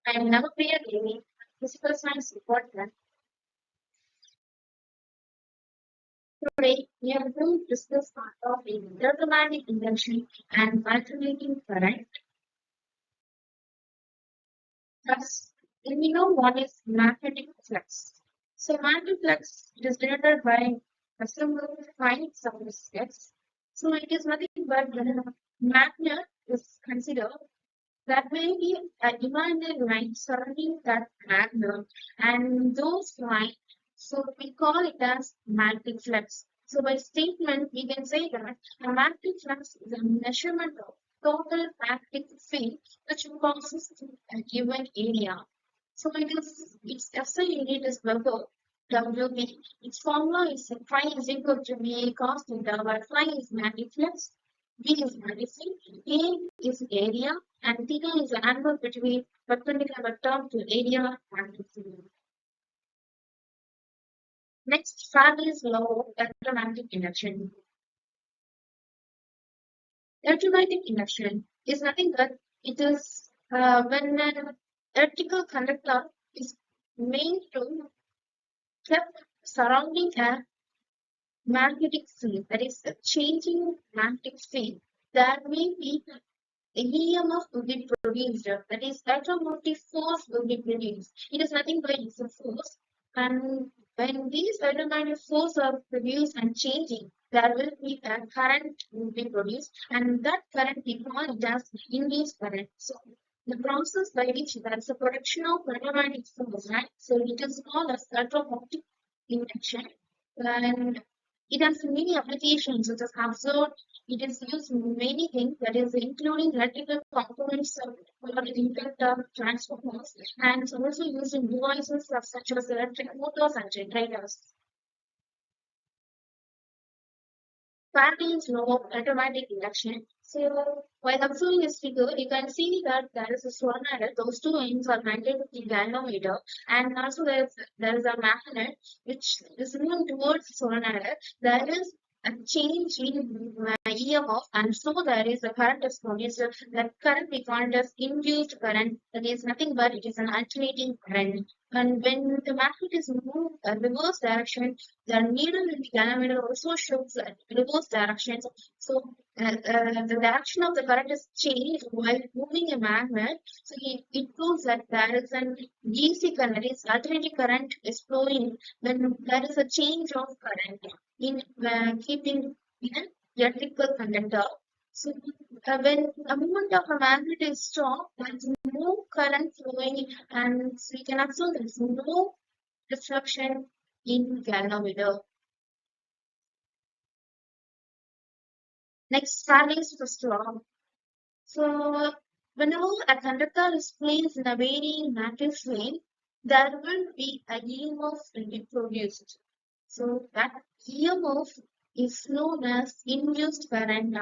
I'm Navapriya Devi, physical science reporter. Today, we are going to discuss our topic electromagnetic induction and alternating current. Thus, we know what is magnetic flux. So, magnetic flux is denoted by a symbol phi sub steps. So, it is nothing but when a magnet is considered. That may be an imaginary line surrounding that magnet, and those lines, so we call it as magnetic flux. So by statement, we can say that a magnetic flux is a measurement of total magnetic field which passes through a given area. So its SI unit is Weber, WB. Its formula is phi is equal to VA cos theta, where phi is magnetic flux, V is magnetic field, A is area, and theta is the angle between perpendicular vector to area and field. Next, Faraday's law of electromagnetic induction. Electromagnetic induction is nothing but it is when an electrical conductor is made to kept surrounding a magnetic field, that is a changing magnetic field. There may be the EMF will be produced, that is, electromotive force will be produced. It is nothing but it's a force. And when these electromagnetic force are produced and changing, there will be a current will be produced, and that current we call it as induced current. So the process by which there is a production of electromagnetic force, right? So it is called as electromotive induction. And it has many applications. It is observed. It is used in many things, that is, including electrical components of inductor transformers, and it's also used in devices such as electric motors and generators. Faraday's law of automatic induction. So, while observing this figure, you can see that there is a solenoid. Those two ends are connected with the galvanometer, and also there is a magnet which is moving towards the solenoid. There is a change in EMF, and so there is a current is produced. That current we call it as induced current. That is nothing but it is an alternating current. And when the magnet is moved reverse direction, the needle in the galvanometer also shows reverse directions. So the direction of the current is changed while moving a magnet. So it proves that there is an DC current, that is alternating current is flowing when there is a change of current in keeping in an electrical conductor. So when a movement of a magnet is stopped, there is no current flowing, and so we can observe there is no reflection in galvanometer. Next, Faraday's first law. So, whenever a conductor is placed in a varying magnetic field, there will be a EMF will be produced. So, that EMF is known as induced current.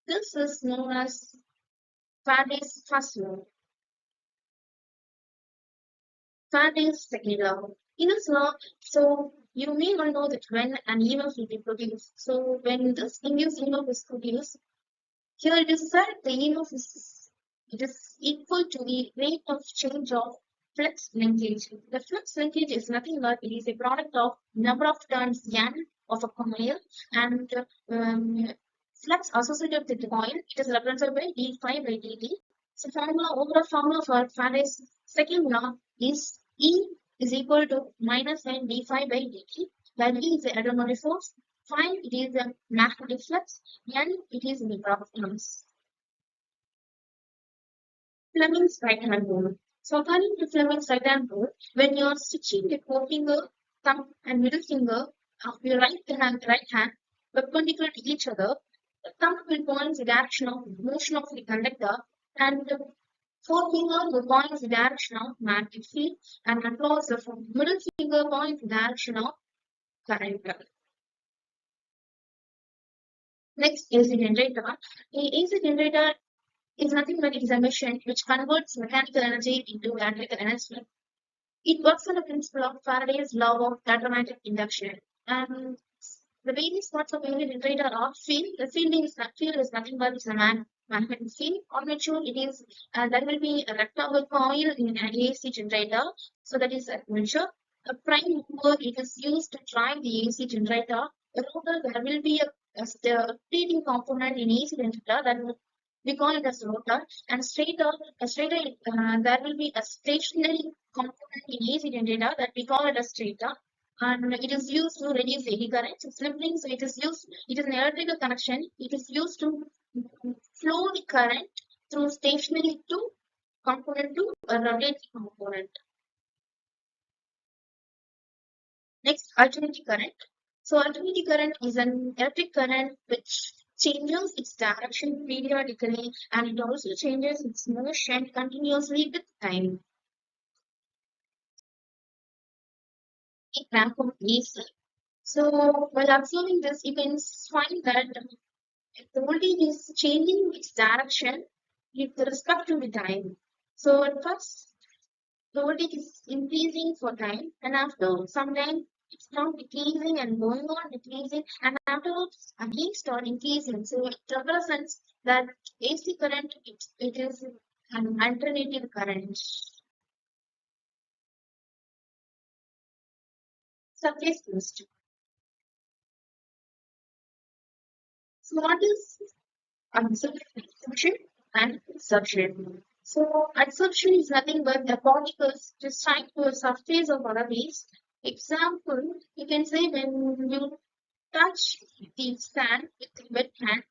This is known as Faraday's first law. Faraday's second law. In this law, so you may all know that when an EMF will be produced, so when this induced EMF is produced, here it is said the EMF is equal to the rate of change of flux linkage. The flux linkage is nothing but it is a product of number of turns n of a coil and flux associated with the coil. It is represented by d phi by dt. So overall formula for Faraday's second law is E is equal to minus n d phi by dt, where E is the electromotive force, phi it is the magnetic flux, n it is number of turns. Fleming's right hand rule. So according to Fleming's right hand rule, when you are stitching the forefinger, thumb, and middle finger of your right hand perpendicular to each other, the thumb will point the direction of motion of the conductor, and the forefinger will point the direction of magnetic field, and across the middle finger points the direction of current. Next, AC generator. The AC generator is nothing but it is a machine which converts mechanical energy into electrical energy. It works on the principle of Faraday's law of electromagnetic induction. And the various parts of AC generator are field. The field is nothing but it's a magnetic field. On mature, it is there will be a rectangle coil in an AC generator. So that is mature. A prime mover, it is used to drive the AC generator. A rotor, there will be a rotating component in AC generator that we call it as rotor. And stator, there will be a stationary component in AC generator that we call it as stator. And it is used to reduce eddy current. So slipping, so it is an electrical connection. It is used to flow the current through stationary to component to a rotating component. Next, alternating current. So alternating current is an electric current which changes its direction periodically and it also changes its motion continuously with time. Example AC. So while observing this, you can find that the voltage is changing its direction with respect to the time. So at first, the voltage is increasing for time, and after some time, it's now decreasing and going on decreasing, and afterwards again start increasing. So it represents that AC current, it is an alternative current. Surface boost. So what is absorption and suction? So absorption is nothing but the particles just strike to a surface of other base. Example, you can say when you touch the sand with the wet hand,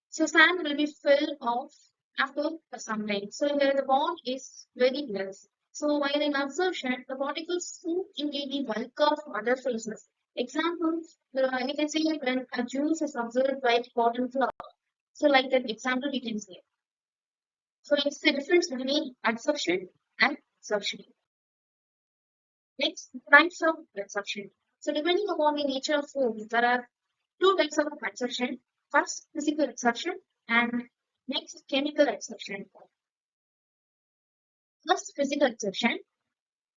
so sand will be filled off after some time. So here the bond is very less. So while in absorption, the particles move into the bulk of other phases. Examples, you can say when a juice is absorbed by cotton flour. So like that example we can say. So it's the difference between absorption and absorption. Next, types of absorption. So depending upon the nature of food, there are two types of absorption. First, physical absorption and next, chemical absorption. First, physical absorption.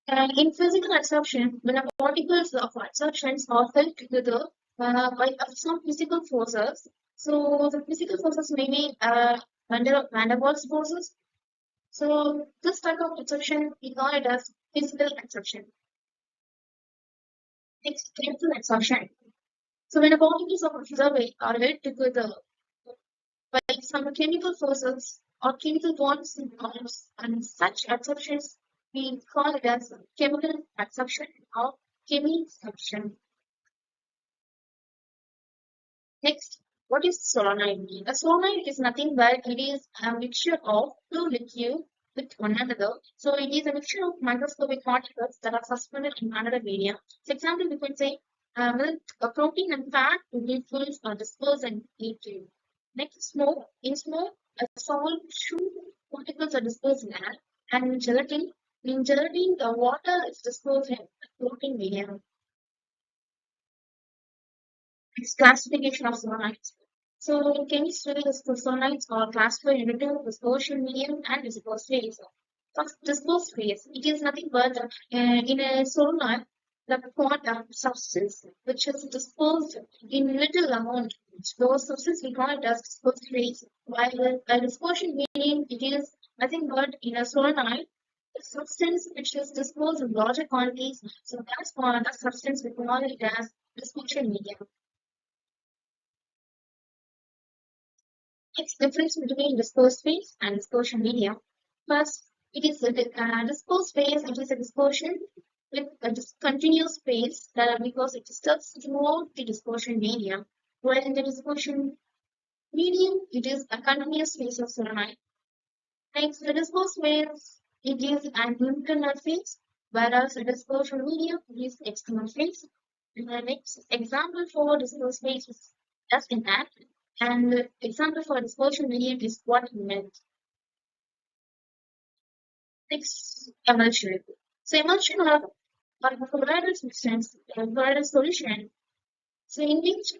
In physical absorption, when the particles of absorptions are held together by some physical forces, so the physical forces may be van der Waals forces. So this type of absorption we call it as physical absorption. Next, chemical absorption. So when the particles of observed are held together by some chemical forces or chemical bonds in atoms, and such absorptions we call it as chemical absorption or chemissorption. Next, what is solenoid? A solenoid is nothing but it is a mixture of two liquids with one another. So it is a mixture of microscopic particles that are suspended in another medium. So example, we can say milk, a protein and fat will be filled or dispersed in liquid. Next, smoke. In smoke, a solid shoe particles are dispersed in air. And in gelatin, the water is dispersed in floating medium. Its classification of solenoids. So in chemistry, the solenoids are classified into dispersion medium and dispersed phase. First, dispersed phase. It is nothing but in a solenoid, the quantum substance which is dispersed in little amount. Those substances we call it as dispersed phase. While a dispersion medium, it is nothing but in a solenoid, the substance which is dispersed in larger quantities. So that's for the substance we call it as dispersion medium. Its difference between dispersed phase and dispersion medium. First, it is a dispersed phase. It is a dispersion with a continuous phase because it disturbs throughout the dispersion medium. While in the dispersion medium, it is a continuous phase of solenoid. Next, the dispersed phase, it is an internal phase, whereas the dispersion medium is external phase. And the next example for dispersed phase is just in that. And the example for dispersion medium is what we meant. Next, emulsion. So emulsion are a colloidal substance, a colloidal solution. So in which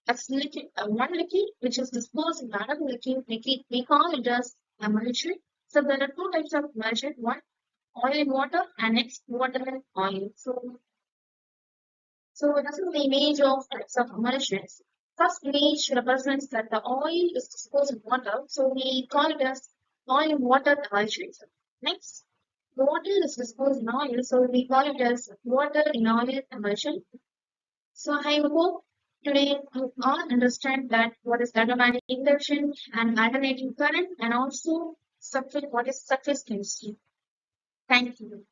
one liquid which is dispersed in another liquid, we call it as emulsion. So there are two types of emulsion, one oil and water and next water and oil. So this is the image of types of emulsions. First image represents that the oil is disposed in water, so we call it as oil in water emulsion. Next, the water is disposed in oil, so we call it as water in oil emulsion. So I hope today you all understand that what is electromagnetic induction and alternating current, and also what is surface chemistry. Thank you.